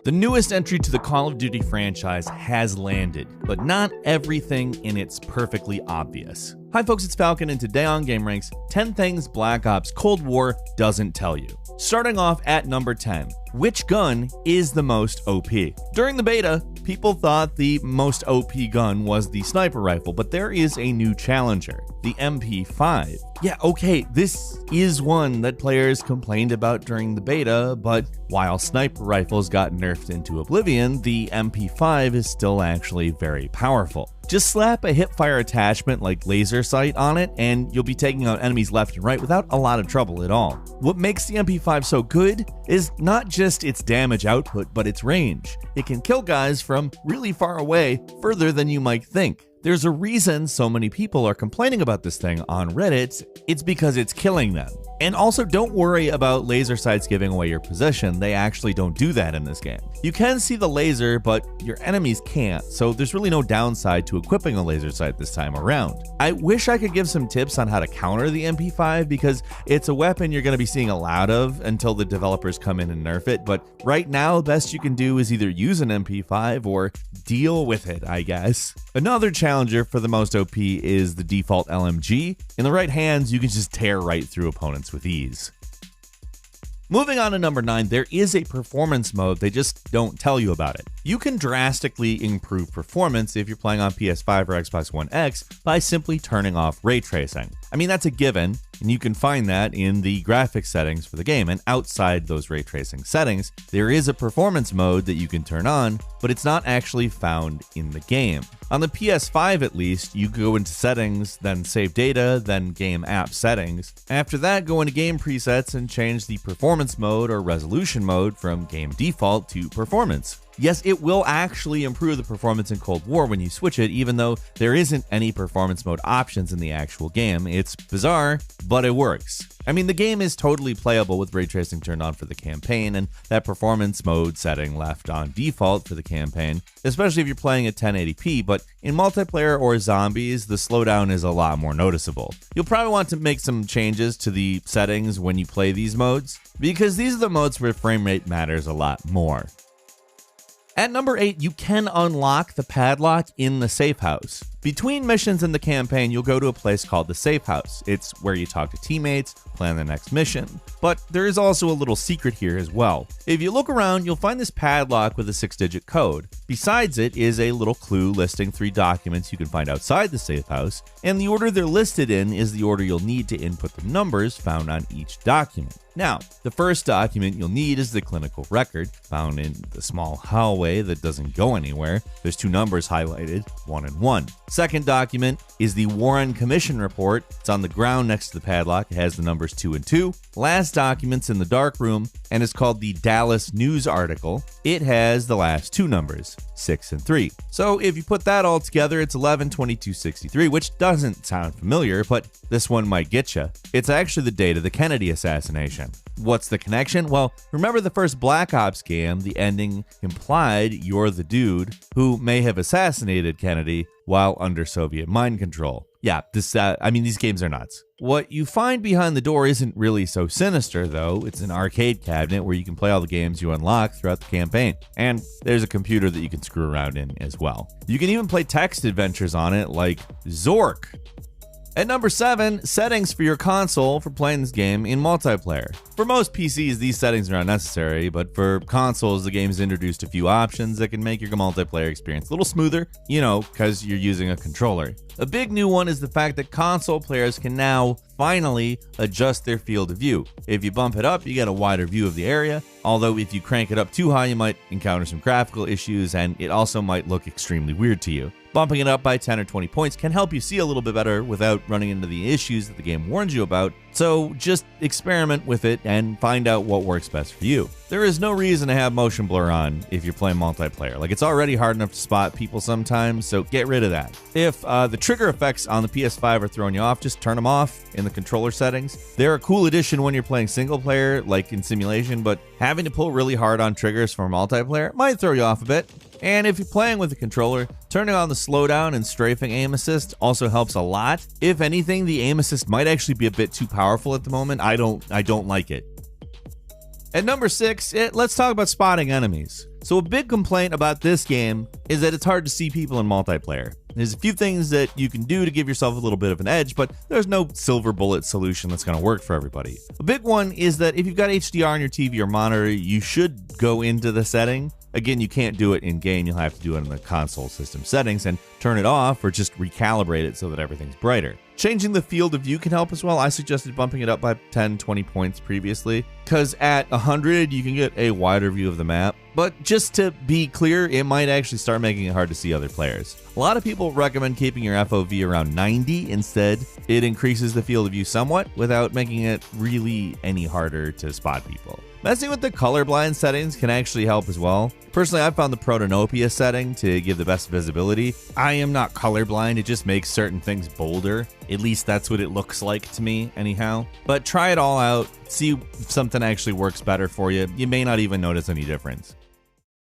The newest entry to the Call of Duty franchise has landed, but not everything in it's perfectly obvious. Hi folks, it's Falcon, and today on GameRanks, 10 things Black Ops Cold War doesn't tell you. Starting off at number 10, which gun is the most OP? During the beta, people thought the most OP gun was the sniper rifle, but there is a new challenger, the MP5. Yeah, okay, this is one that players complained about during the beta, but while sniper rifles got nerfed into oblivion, the MP5 is still actually very powerful. Just slap a hipfire attachment like laser sight on it, and you'll be taking out enemies left and right without a lot of trouble at all. What makes the MP5 so good is not just its damage output, but its range. It can kill guys from really far away, further than you might think. There's a reason so many people are complaining about this thing on Reddit. It's because it's killing them. And also, don't worry about laser sights giving away your position. They actually don't do that in this game. You can see the laser, but your enemies can't, so there's really no downside to equipping a laser sight this time around. I wish I could give some tips on how to counter the MP5 because it's a weapon you're going to be seeing a lot of until the developers come in and nerf it, but right now, the best you can do is either use an MP5 or deal with it, I guess. Another challenger for the most OP is the default LMG. In the right hands, you can just tear right through opponents with ease. Moving on to number 9, there is a performance mode, they just don't tell you about it. You can drastically improve performance if you're playing on PS5 or Xbox One X by simply turning off ray tracing. I mean, that's a given, and you can find that in the graphics settings for the game, and outside those ray tracing settings, there is a performance mode that you can turn on, but it's not actually found in the game. On the PS5 at least, you go into settings, then save data, then game app settings. After that, go into game presets and change the performance mode or resolution mode from game default to performance. Yes, it will actually improve the performance in Cold War when you switch it, even though there isn't any performance mode options in the actual game. It's bizarre, but it works. I mean, the game is totally playable with ray tracing turned on for the campaign and that performance mode setting left on default for the campaign, especially if you're playing at 1080p, but in multiplayer or zombies, the slowdown is a lot more noticeable. You'll probably want to make some changes to the settings when you play these modes, because these are the modes where frame rate matters a lot more. At number 8, you can unlock the padlock in the safe house. Between missions in the campaign, you'll go to a place called the safe house. It's where you talk to teammates, plan the next mission. But there is also a little secret here as well. If you look around, you'll find this padlock with a 6-digit code. Besides it is a little clue listing 3 documents you can find outside the safe house, and the order they're listed in is the order you'll need to input the numbers found on each document. Now, the first document you'll need is the clinical record, found in the small hallway that doesn't go anywhere. There's 2 numbers highlighted, 1 and 1. Second document is the Warren Commission report. It's on the ground next to the padlock. It has the numbers 2 and 2. Last document's in the dark room and is called the Dallas News article. It has the last 2 numbers, 6 and 3. So if you put that all together, it's 11/22/63, which doesn't sound familiar, but this one might get you. It's actually the date of the Kennedy assassination. What's the connection? Well, remember the first Black Ops game, the ending implied you're the dude who may have assassinated Kennedy while under Soviet mind control. Yeah, these games are nuts. What you find behind the door isn't really so sinister, though. It's an arcade cabinet where you can play all the games you unlock throughout the campaign. And there's a computer that you can screw around in as well. You can even play text adventures on it like Zork. At number 7, settings for your console for playing this game in multiplayer. For most PCs, these settings are not necessary, but for consoles, the game's introduced a few options that can make your multiplayer experience a little smoother, because you're using a controller. A big new one is the fact that console players can now finally adjust their field of view. If you bump it up, you get a wider view of the area, although if you crank it up too high, you might encounter some graphical issues, and it also might look extremely weird to you. Bumping it up by 10 or 20 points can help you see a little bit better without running into the issues that the game warns you about, so just experiment with it and find out what works best for you. There is no reason to have motion blur on if you're playing multiplayer. It's already hard enough to spot people sometimes, so get rid of that. If the trigger effects on the PS5 are throwing you off, just turn them off in the controller settings. They're a cool addition when you're playing single player, like in simulation, but having to pull really hard on triggers for multiplayer might throw you off a bit. And if you're playing with a controller, turning on the slowdown and strafing aim assist also helps a lot. If anything, the aim assist might actually be a bit too powerful at the moment. I don't like it. At number 6, let's talk about spotting enemies. So a big complaint about this game is that it's hard to see people in multiplayer. There's a few things that you can do to give yourself a little bit of an edge, but there's no silver bullet solution that's going to work for everybody. A big one is that if you've got HDR on your TV or monitor, you should go into the setting. Again, you can't do it in-game, you'll have to do it in the console system settings and turn it off or just recalibrate it so that everything's brighter. Changing the field of view can help as well. I suggested bumping it up by 10, 20 points previously, because at 100 you can get a wider view of the map. But just to be clear, it might actually start making it hard to see other players. A lot of people recommend keeping your FOV around 90 instead. It increases the field of view somewhat without making it really any harder to spot people. Messing with the colorblind settings can actually help as well. Personally, I found the Protanopia setting to give the best visibility. I am not colorblind, it just makes certain things bolder. At least that's what it looks like to me anyhow. But try it all out, see if something actually works better for you. You may not even notice any difference.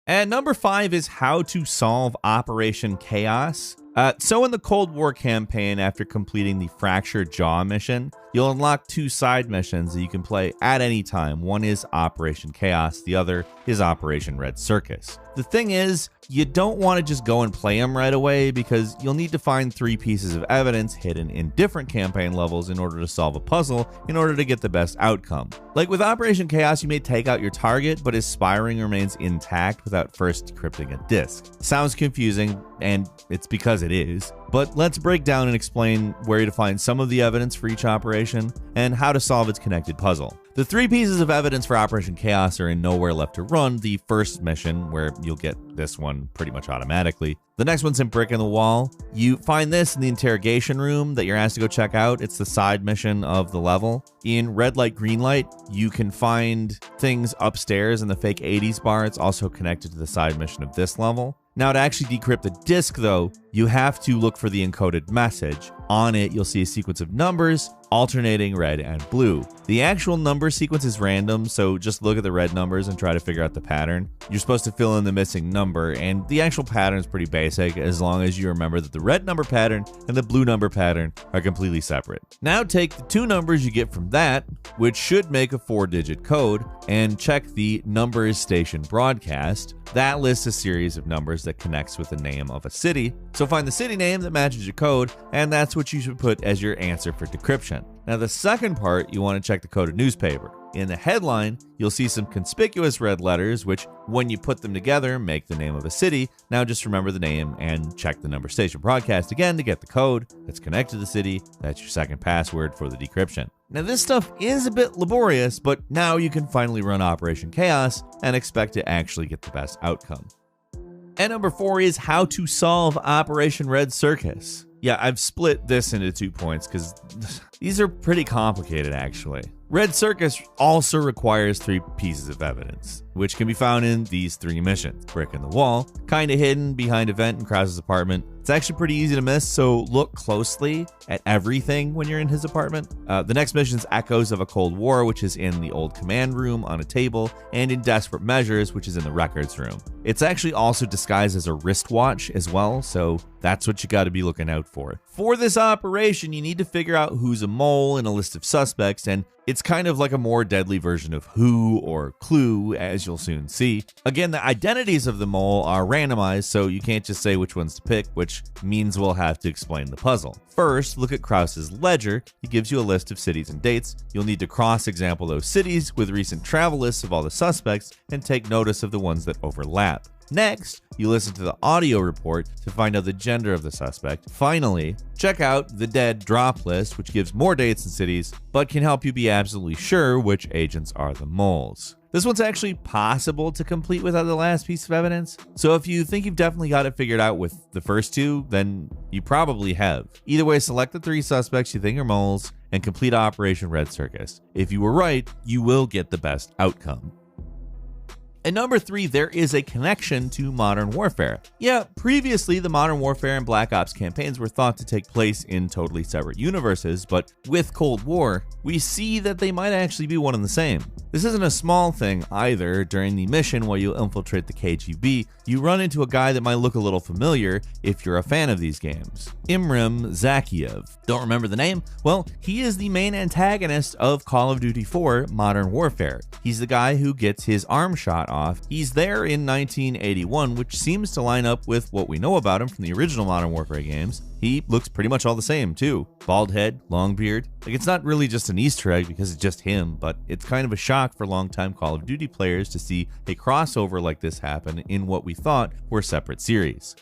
And number 5 is how to solve Operation Chaos. So in the Cold War campaign, after completing the Fractured Jaw mission, you'll unlock 2 side missions that you can play at any time. One is Operation Chaos, the other is Operation Red Circus. The thing is, you don't want to just go and play them right away because you'll need to find 3 pieces of evidence hidden in different campaign levels in order to solve a puzzle in order to get the best outcome. Like with Operation Chaos, you may take out your target, but his spiring remains intact without first decrypting a disk. Sounds confusing, and it's because it is. But let's break down and explain where to find some of the evidence for each operation and how to solve its connected puzzle. The 3 pieces of evidence for Operation Chaos are in Nowhere Left to Run, the first mission, where you'll get this one pretty much automatically. The next one's in Brick in the Wall. You find this in the interrogation room that you're asked to go check out. It's the side mission of the level. In Red Light, Green Light, you can find things upstairs in the fake 80s bar. It's also connected to the side mission of this level. Now, to actually decrypt the disk, though, you have to look for the encoded message. On it, you'll see a sequence of numbers alternating red and blue. The actual number sequence is random, so just look at the red numbers and try to figure out the pattern. You're supposed to fill in the missing number, and the actual pattern is pretty basic as long as you remember that the red number pattern and the blue number pattern are completely separate. Now take the 2 numbers you get from that, which should make a 4-digit code, and check the numbers station broadcast. That lists a series of numbers that connects with the name of a city. So find the city name that matches your code, and that's what you should put as your answer for decryption. Now the second part, you want to check the coded newspaper. In the headline, you'll see some conspicuous red letters, which when you put them together, make the name of a city. Now just remember the name and check the number station broadcast again to get the code that's connected to the city. That's your second password for the decryption. Now this stuff is a bit laborious, but now you can finally run Operation Chaos and expect to actually get the best outcome. And number 4 is how to solve Operation Red Circus. Yeah, I've split this into 2 points because these are pretty complicated actually. Red Circus also requires 3 pieces of evidence, which can be found in these 3 missions. Brick in the Wall, kinda hidden behind a vent in Krause's apartment. It's actually pretty easy to miss, so look closely at everything when you're in his apartment. The next mission is Echoes of a Cold War, which is in the old command room on a table, and in Desperate Measures, which is in the records room. It's actually also disguised as a wristwatch as well, so that's what you gotta be looking out for. For this operation, you need to figure out who's a mole in a list of suspects, and it's kind of like a more deadly version of Who or Clue, as you'll soon see. Again, the identities of the mole are randomized, so you can't just say which ones to pick, which means we'll have to explain the puzzle. First, look at Krause's ledger. He gives you a list of cities and dates. You'll need to cross-example those cities with recent travel lists of all the suspects and take notice of the ones that overlap. Next, you listen to the audio report to find out the gender of the suspect. Finally, check out the dead drop list, which gives more dates and cities, but can help you be absolutely sure which agents are the moles. This one's actually possible to complete without the last piece of evidence, so if you think you've definitely got it figured out with the first 2, then you probably have. Either way, select the 3 suspects you think are moles and complete Operation Red Circus. If you were right, you will get the best outcome. And number 3, there is a connection to Modern Warfare. Yeah, previously the Modern Warfare and Black Ops campaigns were thought to take place in totally separate universes, but with Cold War, we see that they might actually be one and the same. This isn't a small thing either. During the mission where you infiltrate the KGB, you run into a guy that might look a little familiar if you're a fan of these games. Imrim Zakiev. Don't remember the name? Well, he is the main antagonist of Call of Duty 4 Modern Warfare. He's the guy who gets his arm shot off. He's there in 1981, which seems to line up with what we know about him from the original Modern Warfare games. He looks pretty much all the same too. Bald head, long beard. Like, it's not really just an Easter egg because it's just him, but it's kind of a shock for longtime Call of Duty players to see a crossover like this happen in what we thought were separate series.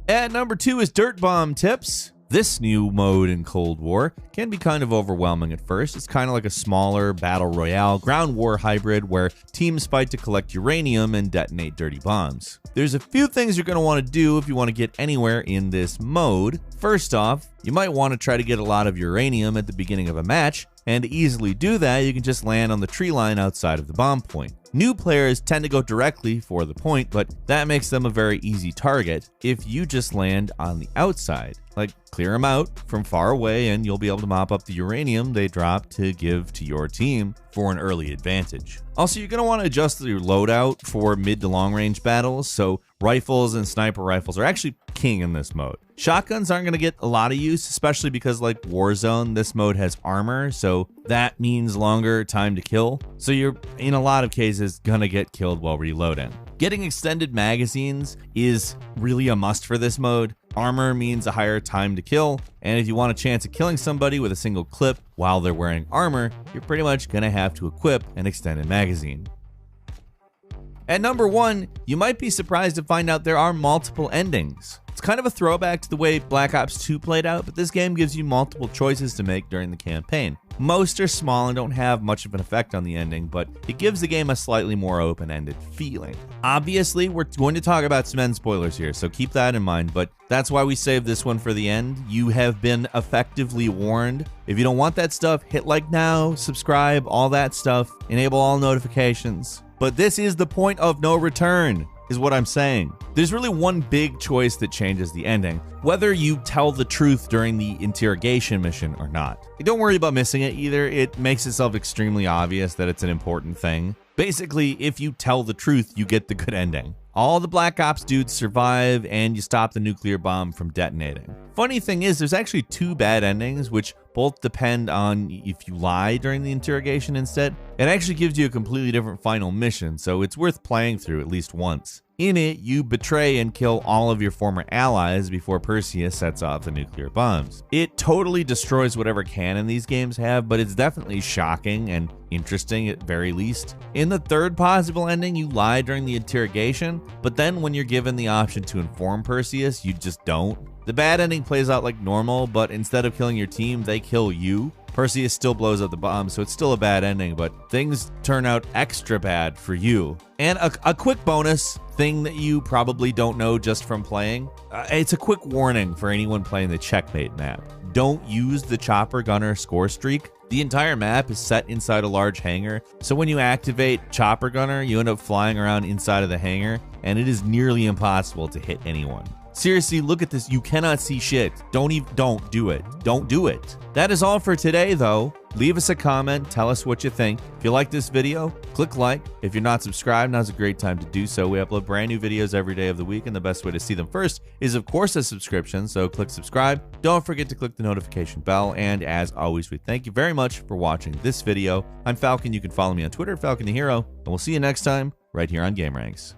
At number 2 is Dirt Bomb Tips. This new mode in Cold War can be kind of overwhelming at first. It's kind of like a smaller battle royale ground war hybrid where teams fight to collect uranium and detonate dirty bombs. There's a few things you're going to want to do if you want to get anywhere in this mode. First off, you might want to try to get a lot of uranium at the beginning of a match, and to easily do that, you can just land on the tree line outside of the bomb point. New players tend to go directly for the point, but that makes them a very easy target if you just land on the outside. Like, clear them out from far away and you'll be able to mop up the uranium they drop to give to your team for an early advantage. Also, you're going to want to adjust your loadout for mid to long range battles, so rifles and sniper rifles are actually king in this mode. Shotguns aren't going to get a lot of use, especially because like Warzone, this mode has armor, so that means longer time to kill. So you're, in a lot of cases, going to get killed while reloading. Getting extended magazines is really a must for this mode. Armor means a higher time to kill, and if you want a chance at killing somebody with a single clip while they're wearing armor, you're pretty much going to have to equip an extended magazine. At number 1, you might be surprised to find out there are multiple endings. It's kind of a throwback to the way Black Ops 2 played out, but this game gives you multiple choices to make during the campaign. Most are small and don't have much of an effect on the ending, but it gives the game a slightly more open-ended feeling. Obviously, we're going to talk about some end spoilers here, so keep that in mind, but that's why we saved this one for the end. You have been effectively warned. If you don't want that stuff, hit like now, subscribe, all that stuff, enable all notifications. But this is the point of no return, is what I'm saying. There's really one big choice that changes the ending, whether you tell the truth during the interrogation mission or not. Don't worry about missing it either. It makes itself extremely obvious that it's an important thing. Basically, if you tell the truth, you get the good ending. All the Black Ops dudes survive and you stop the nuclear bomb from detonating. Funny thing is, there's actually 2 bad endings, which both depend on if you lie during the interrogation instead. It actually gives you a completely different final mission, so it's worth playing through at least once. In it, you betray and kill all of your former allies before Perseus sets off the nuclear bombs. It totally destroys whatever canon these games have, but it's definitely shocking and interesting at very least. In the third possible ending, you lie during the interrogation, but then when you're given the option to inform Perseus, you just don't. The bad ending plays out like normal, but instead of killing your team, they kill you. Perseus still blows up the bomb, so it's still a bad ending, but things turn out extra bad for you. And a quick bonus thing that you probably don't know just from playing, it's a quick warning for anyone playing the Checkmate map. Don't use the chopper gunner score streak. The entire map is set inside a large hangar, so when you activate chopper gunner, you end up flying around inside of the hangar, and it is nearly impossible to hit anyone. Seriously, look at this. You cannot see shit. Don't do it. Don't do it. That is all for today, though. Leave us a comment. Tell us what you think. If you like this video, click like. If you're not subscribed, now's a great time to do so. We upload brand new videos every day of the week, and the best way to see them first is, of course, a subscription. So click subscribe. Don't forget to click the notification bell. And as always, we thank you very much for watching this video. I'm Falcon. You can follow me on Twitter, Falcon the Hero, and we'll see you next time right here on Game Ranks.